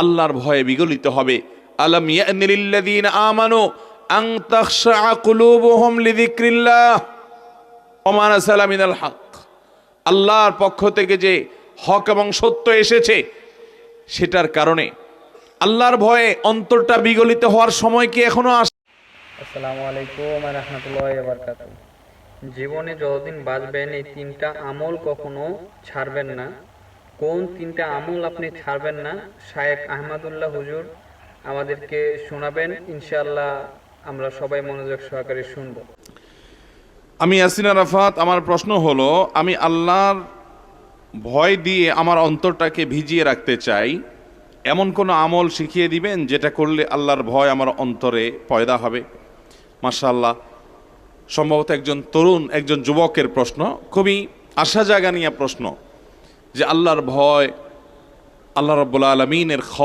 আল্লাহর ভয়ে বিগলিত হবে। আলাম ইয়ানি লিল্লাযীনা আমানু আন তাখশা কুলুবুহুম লিযিকরিল্লাহ ওয়া মা নাযালা মিনাল হক। আল্লাহর পক্ষ থেকে যে হক এবং সত্য এসেছে সেটার কারণে আল্লাহর ভয়ে অন্তরটা বিগলিত হওয়ার সময় কি এখনো আসে? আসসালামু আলাইকুম ওয়া রাহমাতুল্লাহি ওয়া বারাকাতুহু। জীবনে যতদিন বাঁচবেন এই তিনটা আমল কখনো ছাড়বেন না। কোন তিনটা আমল আপনি ছাড়বেন না, শায়েখ আহমদুল্লাহ হুজুর আমাদেরকে শোনাবেন। ইনশাআল্লাহ আমরা সবাই মনোযোগ সহকারে শুনবো। আমি ইয়াসিন আরাফাত। আমার প্রশ্ন হলো, আমি আল্লাহর ভয় দিয়ে আমার অন্তরটাকে ভিজিয়ে রাখতে চাই, এমন কোনো আমল শিখিয়ে দিবেন যেটা করলে আল্লাহর ভয় আমার অন্তরে পয়দা হবে? মাশাআল্লাহ, সম্ভবত একজন তরুণ, একজন যুবকের প্রশ্ন, খুবই আশা জাগানিয়া প্রশ্ন যে আল্লাহর ভয়, আল্লাহ রাব্বুল আলামিনের